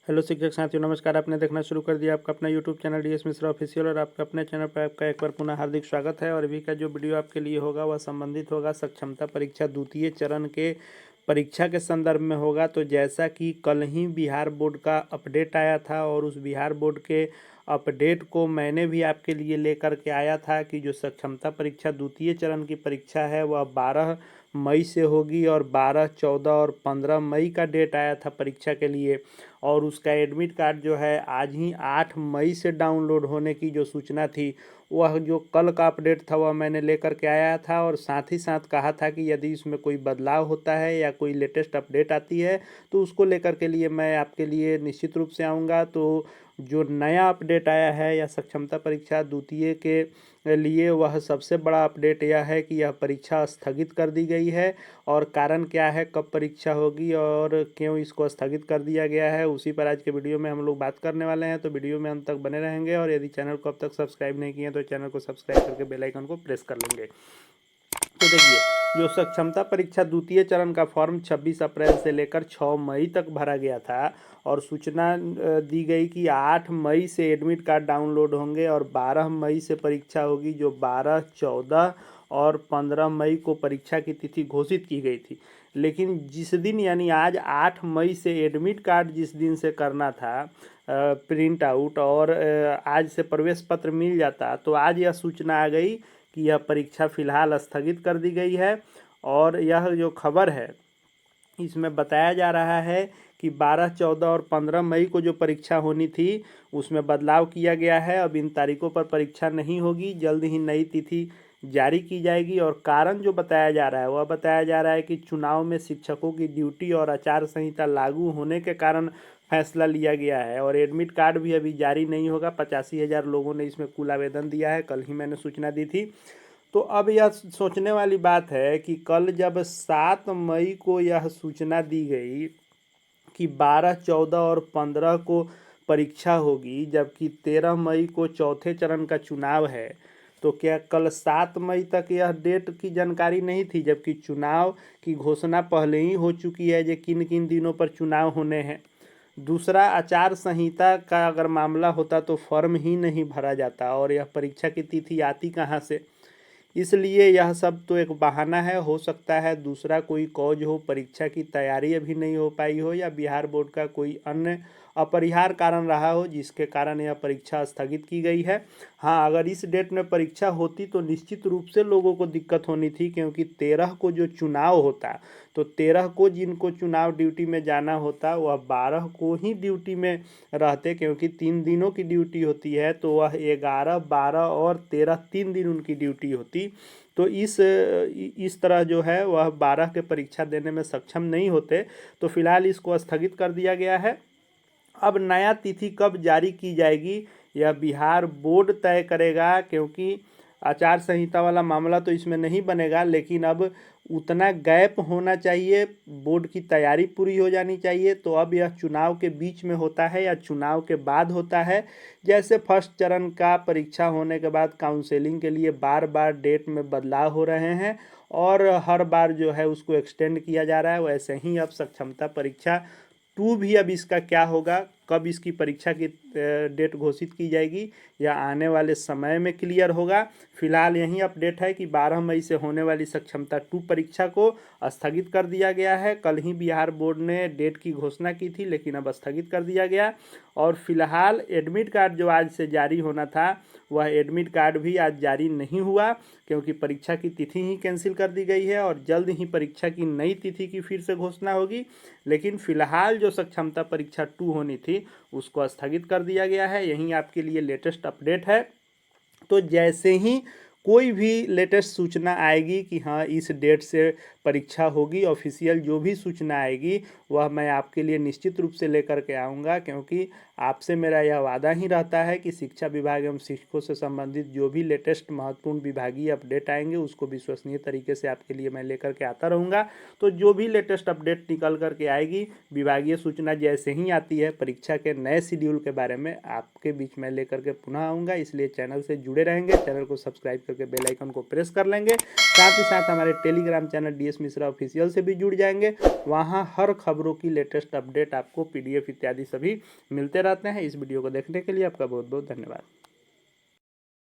Hello शिक्षक साथियों, नमस्कार। आपने देखना शुरू कर दिया आपका अपना YouTube channel DS Mishra official, और आपका अपने चैनल पर आपका एक बार पुनः हार्दिक स्वागत है। और अभी का जो वीडियो आपके लिए होगा वह संबंधित होगा सक्षमता परीक्षा द्वितीय चरण के परीक्षा के संदर्भ में होगा। तो जैसा कि कल ही बिहार बोर्ड का अपडेट आया था, और उस बिहार बोर्ड के अपडेट को मैंने भी आपके लिए लेकर के आया था कि जो सक्षमता परीक्षा द्वितीय चरण की परीक्षा है वह 12 मई से होगी, और 12, 14 और 15 मई का डेट आया था परीक्षा के लिए। और उसका एडमिट कार्ड जो है आज ही 8 मई से डाउनलोड होने की जो सूचना थी, वह जो कल का अपडेट था वह मैंने लेकर के आया था। और साथ ही साथ कहा था कि यदि इसमें कोई बदलाव होता है या कोई लेटेस्ट अपडेट आती है तो उसको लेकर के लिए मैं आपके लिए निश्चित रूप से आऊँगा। तो जो नया अपडेट आया है या सक्षमता परीक्षा द्वितीय के लिए, वह सबसे बड़ा अपडेट यह है कि यह परीक्षा स्थगित कर दी गई है। और कारण क्या है, कब परीक्षा होगी और क्यों इसको स्थगित कर दिया गया है, उसी पर आज के वीडियो में हम लोग बात करने वाले हैं। तो वीडियो में अंत तक बने रहेंगे, और यदि चैनल को अब तक सब्सक्राइब नहीं किए तो चैनल को सब्सक्राइब करके बेल आइकन को प्रेस कर लेंगे। तो देखिए, जो सक्षमता परीक्षा द्वितीय चरण का फॉर्म 26 अप्रैल से लेकर 6 मई तक भरा गया था, और सूचना दी गई कि 8 मई से एडमिट कार्ड डाउनलोड होंगे और 12 मई से परीक्षा होगी। जो 12, 14 और 15 मई को परीक्षा की तिथि घोषित की गई थी। लेकिन जिस दिन यानी आज 8 मई से एडमिट कार्ड जिस दिन से करना था प्रिंट आउट, और आज से प्रवेश पत्र मिल जाता, तो आज यह सूचना आ गई कि यह परीक्षा फ़िलहाल स्थगित कर दी गई है। और यह जो खबर है इसमें बताया जा रहा है कि 12, 14 और 15 मई को जो परीक्षा होनी थी उसमें बदलाव किया गया है। अब इन तारीखों पर परीक्षा नहीं होगी, जल्द ही नई तिथि जारी की जाएगी। और कारण जो बताया जा रहा है वह बताया जा रहा है कि चुनाव में शिक्षकों की ड्यूटी और आचार संहिता लागू होने के कारण फैसला लिया गया है। और एडमिट कार्ड भी अभी जारी नहीं होगा। 85,000 लोगों ने इसमें कुल आवेदन दिया है, कल ही मैंने सूचना दी थी। तो अब यह सोचने वाली बात है कि कल जब 7 मई को यह सूचना दी गई कि 12, 14 और 15 को परीक्षा होगी, जबकि 13 मई को चौथे चरण का चुनाव है, तो क्या कल 7 मई तक यह डेट की जानकारी नहीं थी, जबकि चुनाव की घोषणा पहले ही हो चुकी है कि किन किन दिनों पर चुनाव होने हैं। दूसरा, आचार संहिता का अगर मामला होता तो फॉर्म ही नहीं भरा जाता, और यह परीक्षा की तिथि आती कहाँ से। इसलिए यह सब तो एक बहाना है। हो सकता है दूसरा कोई कॉज हो, परीक्षा की तैयारी अभी नहीं हो पाई हो, या बिहार बोर्ड का कोई अन्य अपरिहार्य कारण रहा हो जिसके कारण यह परीक्षा स्थगित की गई है। हाँ, अगर इस डेट में परीक्षा होती तो निश्चित रूप से लोगों को दिक्कत होनी थी, क्योंकि 13 को जो चुनाव होता, तो 13 को जिनको चुनाव ड्यूटी में जाना होता वह 12 को ही ड्यूटी में रहते, क्योंकि 3 दिनों की ड्यूटी होती है। तो वह 11, 12 और 13 3 दिन उनकी ड्यूटी होती। तो इस तरह जो है वह 12 के परीक्षा देने में सक्षम नहीं होते। तो फिलहाल इसको स्थगित कर दिया गया है। अब नया तिथि कब जारी की जाएगी यह बिहार बोर्ड तय करेगा, क्योंकि आचार संहिता वाला मामला तो इसमें नहीं बनेगा। लेकिन अब उतना गैप होना चाहिए, बोर्ड की तैयारी पूरी हो जानी चाहिए। तो अब यह चुनाव के बीच में होता है या चुनाव के बाद होता है। जैसे फर्स्ट चरण का परीक्षा होने के बाद काउंसलिंग के लिए बार बार डेट में बदलाव हो रहे हैं, और हर बार जो है उसको एक्सटेंड किया जा रहा है, वैसे ही अब सक्षमता परीक्षा 2 भी अब इसका क्या होगा, कब इसकी परीक्षा की डेट घोषित की जाएगी, या आने वाले समय में क्लियर होगा। फिलहाल यही अपडेट है कि 12 मई से होने वाली सक्षमता 2 परीक्षा को स्थगित कर दिया गया है। कल ही बिहार बोर्ड ने डेट की घोषणा की थी, लेकिन अब स्थगित कर दिया गया। और फिलहाल एडमिट कार्ड जो आज से जारी होना था वह एडमिट कार्ड भी आज जारी नहीं हुआ, क्योंकि परीक्षा की तिथि ही कैंसिल कर दी गई है, और जल्द ही परीक्षा की नई तिथि की फिर से घोषणा होगी। लेकिन फिलहाल जो सक्षमता परीक्षा 2 होनी थी उसको स्थगित कर दिया गया है। यही आपके लिए लेटेस्ट अपडेट है। तो जैसे ही कोई भी लेटेस्ट सूचना आएगी कि हाँ इस डेट से परीक्षा होगी, ऑफिशियल जो भी सूचना आएगी वह मैं आपके लिए निश्चित रूप से लेकर के आऊँगा, क्योंकि आपसे मेरा यह वादा ही रहता है कि शिक्षा विभाग एवं शिक्षकों से संबंधित जो भी लेटेस्ट महत्वपूर्ण विभागीय अपडेट आएंगे उसको विश्वसनीय तरीके से आपके लिए मैं लेकर के आता रहूँगा। तो जो भी लेटेस्ट अपडेट निकल करके आएगी, विभागीय सूचना जैसे ही आती है परीक्षा के नए शेड्यूल के बारे में आपके बीच में लेकर के पुनः आऊँगा। इसलिए चैनल से जुड़े रहेंगे, चैनल को सब्सक्राइब करके करके बेल आइकन को प्रेस कर लेंगे। साथ ही साथ हमारे Telegram channel DS Mishra official से भी जुड़ जाएंगे। वहाँ हर खबरों की लेटेस्ट अपडेट आपको PDF इत्यादि सभी मिलते रहते हैं। इस वीडियो को देखने के लिए आपका बहुत बहुत धन्यवाद।